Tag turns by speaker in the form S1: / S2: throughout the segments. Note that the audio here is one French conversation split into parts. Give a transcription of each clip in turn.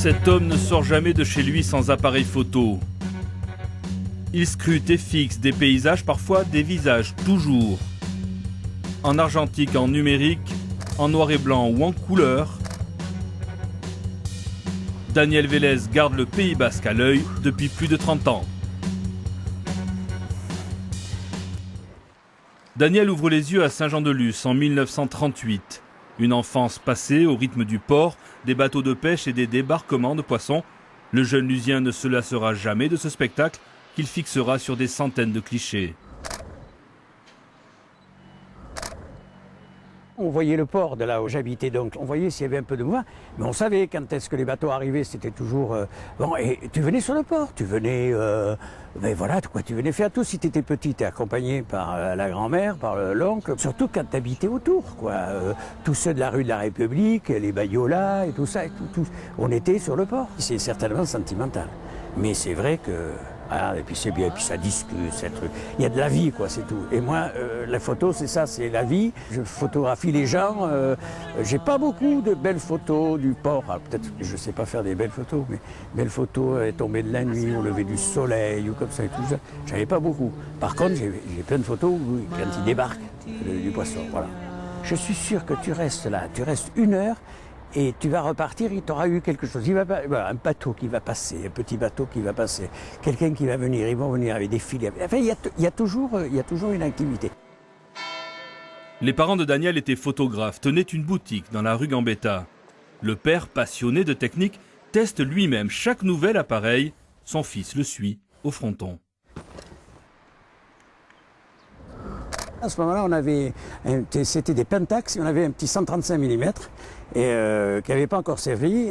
S1: Cet homme ne sort jamais de chez lui sans appareil photo. Il scrute et fixe des paysages, parfois des visages, toujours. En argentique, en numérique, en noir et blanc ou en couleur, Daniel Vélez garde le Pays Basque à l'œil depuis plus de 30 ans. Daniel ouvre les yeux à Saint-Jean-de-Luz en 1938. Une enfance passée au rythme du port, des bateaux de pêche et des débarquements de poissons. Le jeune Lusien ne se lassera jamais de ce spectacle qu'il fixera sur des centaines de clichés.
S2: On voyait le port de là où j'habitais, donc on voyait s'il y avait un peu de mouvement, mais on savait quand est-ce que les bateaux arrivaient, c'était toujours... Bon, et tu venais sur le port, tu venais... ben voilà, quoi, tu venais faire tout. Si tu étais petit, tu es accompagné par la grand-mère, par l'oncle, surtout quand tu habitais autour, quoi. Tous ceux de la rue de la République, les Bayolas et tout ça, on était sur le port. C'est certainement sentimental, mais c'est vrai que... Ah, et puis c'est bien, et puis ça discute, c'est truc. Il y a de la vie, quoi, c'est tout. Et moi, la photo, c'est ça, c'est la vie. Je photographie les gens. J'ai pas beaucoup de belles photos du port. Peut-être que je sais pas faire des belles photos, mais belles photos tombées de la nuit, au lever du soleil, ou comme ça et tout ça. J'avais pas beaucoup. Par contre, j'ai plein de photos quand ils débarquent du poisson. Voilà. Je suis sûr que tu restes là, tu restes 1 heure. Et tu vas repartir, il t'aura eu quelque chose. Voilà, un bateau qui va passer, un petit bateau qui va passer, quelqu'un qui va venir, ils vont venir avec des filets. Enfin, il y a toujours une activité.
S1: Les parents de Daniel étaient photographes, tenaient une boutique dans la rue Gambetta. Le père, passionné de technique, teste lui-même chaque nouvel appareil. Son fils le suit au fronton.
S2: À ce moment-là, c'était des Pentax, on avait un petit 135 mm qui n'avait pas encore servi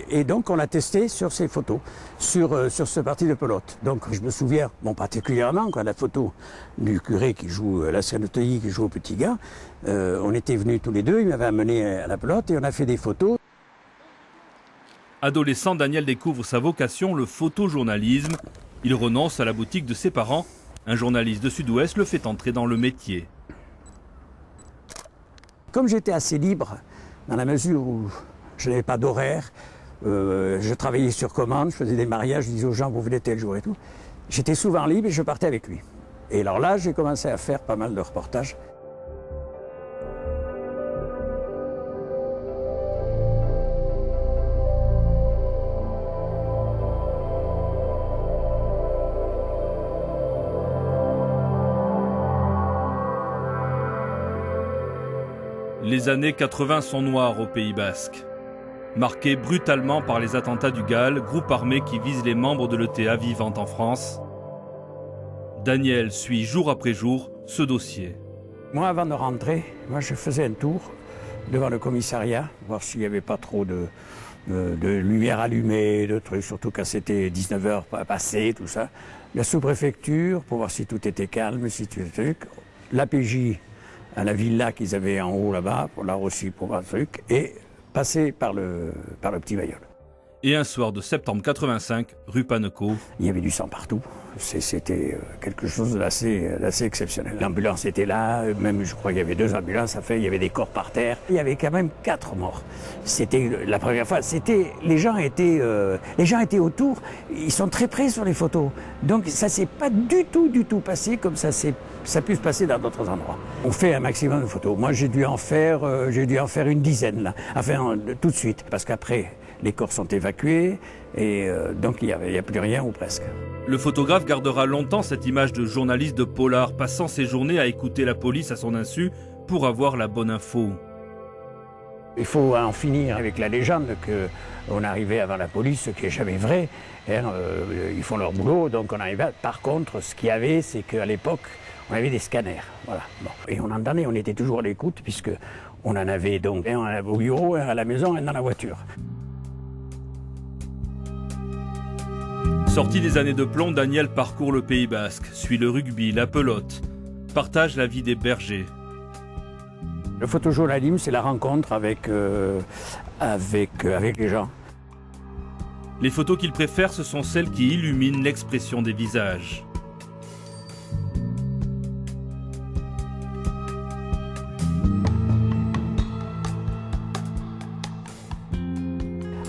S2: et donc on l'a testé sur ces photos, sur ce parti de pelote. Donc je me souviens, bon particulièrement quand la photo du curé qui joue la Scène-Teuilly qui joue au petit gars, on était venus tous les deux, il m'avait amené à la pelote et on a fait des photos.
S1: Adolescent, Daniel découvre sa vocation, le photojournalisme. Il renonce à la boutique de ses parents. Un journaliste de Sud-Ouest le fait entrer dans le métier.
S2: Comme j'étais assez libre, dans la mesure où je n'avais pas d'horaire, je travaillais sur commande, je faisais des mariages, je disais aux gens vous venez tel jour et tout. J'étais souvent libre et je partais avec lui. Et alors là, j'ai commencé à faire pas mal de reportages.
S1: Les années 80 sont noires au Pays Basque. Marquées brutalement par les attentats du GAL, groupe armé qui vise les membres de l'ETA vivant en France, Daniel suit jour après jour ce dossier.
S2: Moi, avant de rentrer, je faisais un tour devant le commissariat, voir s'il n'y avait pas trop de lumière allumée, de trucs, surtout quand c'était 19h passé, tout ça. La sous-préfecture, pour voir si tout était calme, si tout était... L'APJ, à la villa qu'ils avaient en haut là-bas, là aussi pour voir le truc, et passer par le petit Bailleul.
S1: Et un soir de septembre 85, rue Paneco.
S2: Il y avait du sang partout. C'était quelque chose d'assez exceptionnel. L'ambulance était là, même je crois qu'il y avait 2 ambulances, il y avait des corps par terre. Il y avait quand même 4 morts. C'était la première fois. Les gens étaient autour. Ils sont très près sur les photos. Donc ça s'est pas du tout passé comme ça peut se passer dans d'autres endroits. On fait un maximum de photos. Moi j'ai dû en faire une dizaine là. Enfin tout de suite, parce qu'après les corps sont évacués et donc il y a plus rien ou presque.
S1: Le photographe gardera longtemps cette image de journaliste de polar, passant ses journées à écouter la police à son insu pour avoir la bonne info.
S2: Il faut en finir avec la légende qu'on arrivait avant la police, ce qui n'est jamais vrai. Ils font leur boulot, donc on arrivait. Par contre, ce qu'il y avait, c'est qu'à l'époque, on avait des scanners. Voilà. Bon. Et on entendait, on était toujours à l'écoute, puisque on en avait donc un au bureau, un à la maison, un dans la voiture.
S1: Sorti des années de plomb, Daniel parcourt le Pays Basque, suit le rugby, la pelote, partage la vie des bergers.
S2: Le photojournalisme, c'est la rencontre avec les gens.
S1: Les photos qu'il préfère, ce sont celles qui illuminent l'expression des visages.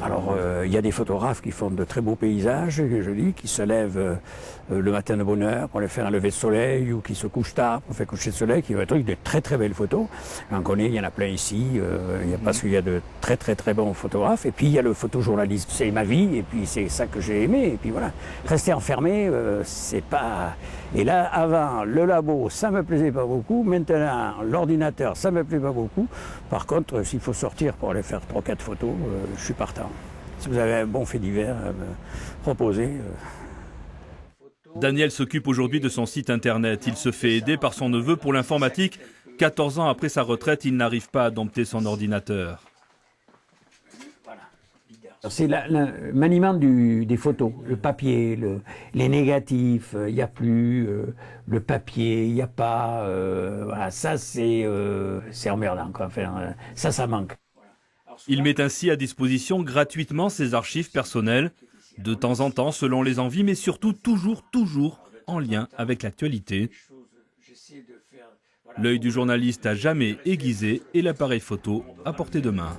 S2: Alors, Alors, il y a des photographes qui font de très beaux paysages, je dis, qui se lèvent le matin de bonne heure pour aller faire un lever de soleil, ou qui se couchent tard pour faire coucher le soleil, qui va être de très très belles photos. J'en connais, il y en a plein ici, parce qu'il y a de très très très bons photographes. Et puis il y a le photojournalisme, c'est ma vie, et puis c'est ça que j'ai aimé. Et puis voilà, rester enfermé, c'est pas... Et là, avant, le labo, ça me plaisait pas beaucoup. Maintenant, l'ordinateur, ça me plaît pas beaucoup. Par contre, s'il faut sortir pour aller faire 3-4 photos, je suis partant. Si vous avez un bon fait divers à me proposer.
S1: Daniel s'occupe aujourd'hui de son site internet. Il se fait aider par son neveu pour l'informatique. 14 ans après sa retraite, il n'arrive pas à dompter son ordinateur.
S2: C'est le maniement des photos, le papier, les négatifs, il n'y a plus, le papier, il n'y a pas, voilà, ça c'est emmerdant, quoi. Enfin, ça manque.
S1: Il met ainsi à disposition gratuitement ses archives personnelles, de temps en temps selon les envies, mais surtout toujours en lien avec l'actualité. L'œil du journaliste a jamais aiguisé et l'appareil photo à portée de main.